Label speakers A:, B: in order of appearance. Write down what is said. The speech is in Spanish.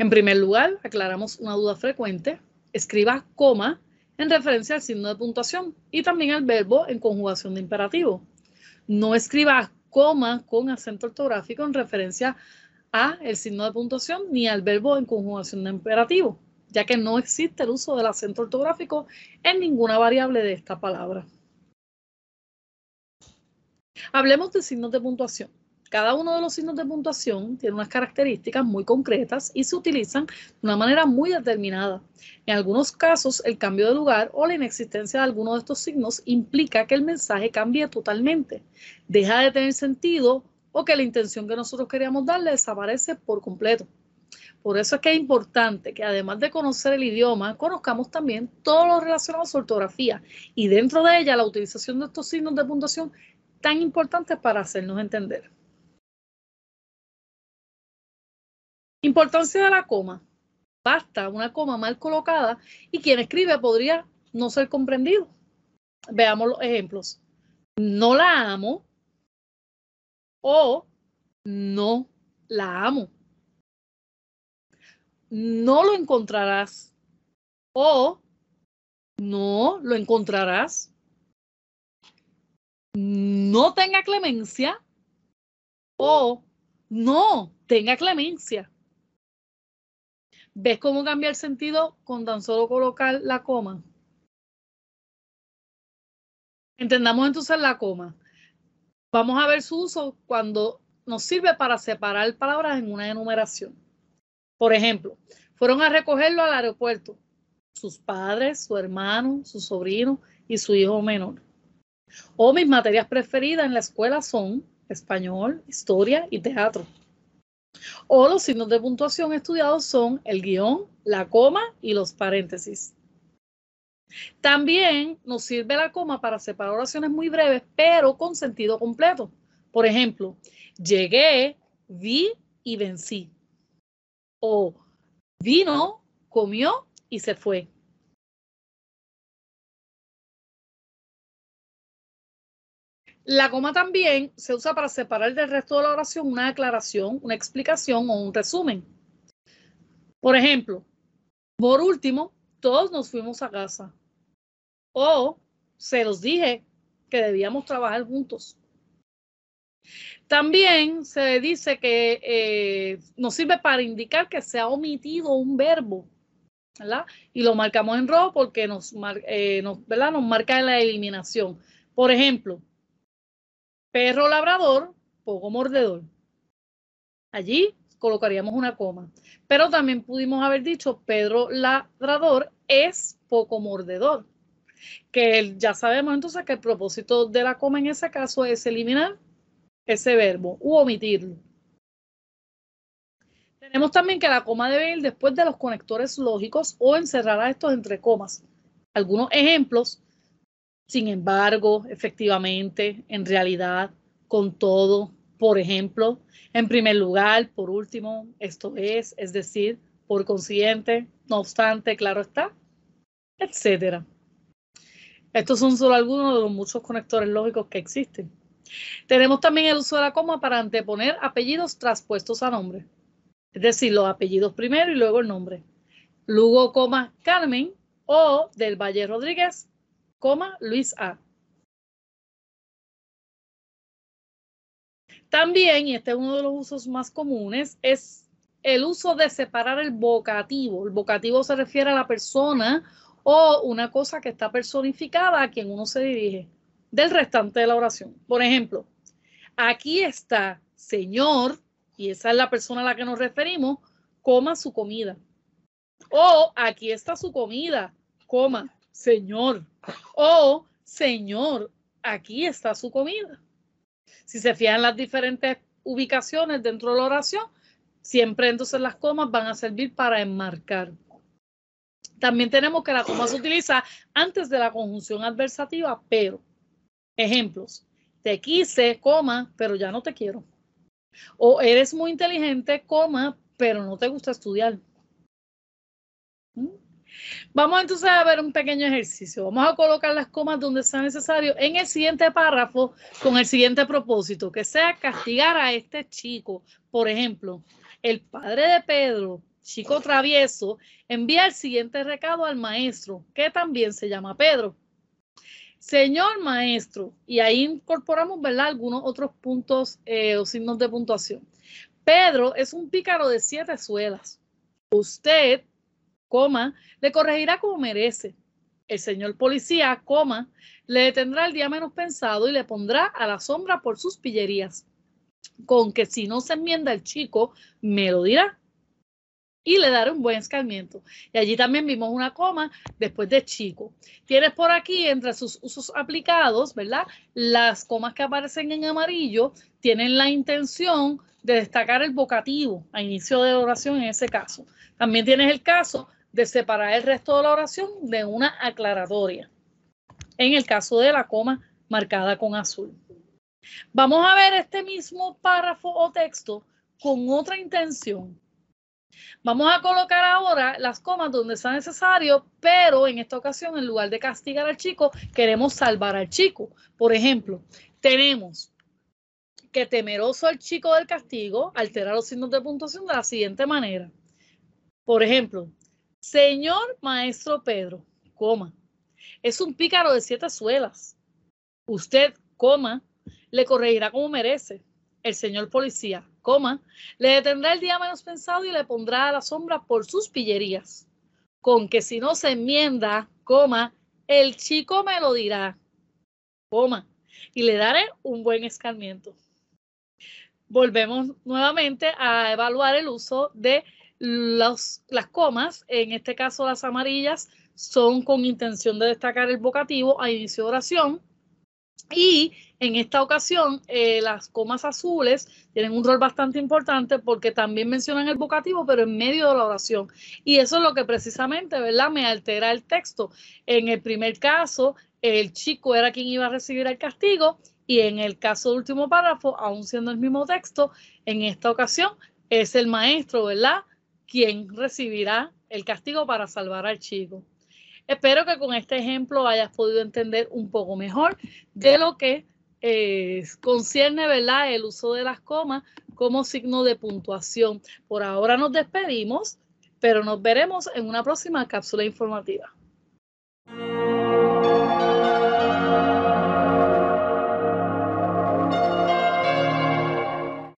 A: En primer lugar, aclaramos una duda frecuente. Escriba coma en referencia al signo de puntuación y también al verbo en conjugación de imperativo. No escriba coma con acento ortográfico en referencia a el signo de puntuación ni al verbo en conjugación de imperativo, ya que no existe el uso del acento ortográfico en ninguna variable de esta palabra. Hablemos de signos de puntuación. Cada uno de los signos de puntuación tiene unas características muy concretas y se utilizan de una manera muy determinada. En algunos casos, el cambio de lugar o la inexistencia de alguno de estos signos implica que el mensaje cambie totalmente, deja de tener sentido o que la intención que nosotros queríamos darle desaparece por completo. Por eso es que es importante que además de conocer el idioma, conozcamos también todo lo relacionado a su ortografía y dentro de ella la utilización de estos signos de puntuación tan importantes para hacernos entender. Importancia de la coma. Basta una coma mal colocada y quien escribe podría no ser comprendido. Veamos los ejemplos. No la amo o no la amo. No lo encontrarás o no lo encontrarás. No tenga clemencia o no tenga clemencia. ¿Ves cómo cambia el sentido con tan solo colocar la coma? Entendamos entonces la coma. Vamos a ver su uso cuando nos sirve para separar palabras en una enumeración. Por ejemplo, fueron a recogerlo al aeropuerto sus padres, su hermano, su sobrino y su hijo menor. O mis materias preferidas en la escuela son español, historia y teatro. O los signos de puntuación estudiados son el guión, la coma y los paréntesis. También nos sirve la coma para separar oraciones muy breves, pero con sentido completo. Por ejemplo, llegué, vi y vencí. O vino, comió y se fue. La coma también se usa para separar del resto de la oración una aclaración, una explicación o un resumen. Por ejemplo, por último, todos nos fuimos a casa. O se los dije que debíamos trabajar juntos. También se dice que nos sirve para indicar que se ha omitido un verbo, ¿verdad? Y lo marcamos en rojo porque nos marca la eliminación. Por ejemplo, perro labrador, poco mordedor. Allí colocaríamos una coma. Pero también pudimos haber dicho Pedro ladrador es poco mordedor. Que ya sabemos entonces que el propósito de la coma en ese caso es eliminar ese verbo u omitirlo. Tenemos también que la coma debe ir después de los conectores lógicos o encerrar a estos entre comas. Algunos ejemplos, sin embargo, efectivamente, en realidad, con todo, por ejemplo, en primer lugar, por último, esto es decir, por consiguiente, no obstante, claro está, etcétera. Estos son solo algunos de los muchos conectores lógicos que existen. Tenemos también el uso de la coma para anteponer apellidos traspuestos a nombre. Es decir, los apellidos primero y luego el nombre. Lugo, Carmen o del Valle Rodríguez, Luis A. También, y este es uno de los usos más comunes, es el uso de separar el vocativo. El vocativo se refiere a la persona o una cosa que está personificada a quien uno se dirige del restante de la oración. Por ejemplo, aquí está señor, y esa es la persona a la que nos referimos, coma su comida. O aquí está su comida, coma, señor. O señor, aquí está su comida. Si se fijan las diferentes ubicaciones dentro de la oración, siempre entonces las comas van a servir para enmarcar. También tenemos que la coma se utiliza antes de la conjunción adversativa, pero. Ejemplos. Te quise, coma, pero ya no te quiero. O eres muy inteligente, coma, pero no te gusta estudiar. Vamos entonces a ver un pequeño ejercicio. Vamos a colocar las comas donde sea necesario en el siguiente párrafo con el siguiente propósito, que sea castigar a este chico. Por ejemplo, el padre de Pedro chico travieso, envía el siguiente recado al maestro, que también se llama Pedro. Señor maestro, y ahí incorporamos, ¿verdad?, algunos otros puntos o signos de puntuación. Pedro es un pícaro de 7 suelas. Usted, coma, le corregirá como merece. El señor policía, coma, le detendrá el día menos pensado y le pondrá a la sombra por sus pillerías. Con que si no se enmienda el chico, me lo dirá. Y le daré un buen escarmiento. Y allí también vimos una coma después de chico. Tienes por aquí, entre sus usos aplicados, ¿verdad? Las comas que aparecen en amarillo tienen la intención de destacar el vocativo a inicio de la oración en ese caso. También tienes el caso de separar el resto de la oración de una aclaratoria, en el caso de la coma marcada con azul. Vamos a ver este mismo párrafo o texto con otra intención. Vamos a colocar ahora las comas donde sea necesario, pero en esta ocasión, en lugar de castigar al chico, queremos salvar al chico. Por ejemplo, tenemos que temeroso el chico del castigo altera los signos de puntuación de la siguiente manera. Por ejemplo, señor maestro Pedro, coma, es un pícaro de 7 suelas. Usted, coma, le corregirá como merece. El señor policía, coma, le detendrá el día menos pensado y le pondrá a la sombra por sus pillerías. Con que si no se enmienda, coma, el chico me lo dirá, coma, y le daré un buen escarmiento. Volvemos nuevamente a evaluar el uso de las comas. En este caso, las amarillas son con intención de destacar el vocativo a inicio de oración. Y en esta ocasión, las comas azules tienen un rol bastante importante porque también mencionan el vocativo, pero en medio de la oración. Y eso es lo que precisamente, ¿verdad?, me altera el texto. En el primer caso, el chico era quien iba a recibir el castigo, y en el caso del último párrafo, aún siendo el mismo texto, en esta ocasión es el maestro, ¿verdad?, quien recibirá el castigo para salvar al chico. Espero que con este ejemplo hayas podido entender un poco mejor de lo que concierne, ¿verdad?, el uso de las comas como signo de puntuación. Por ahora nos despedimos, pero nos veremos en una próxima cápsula informativa.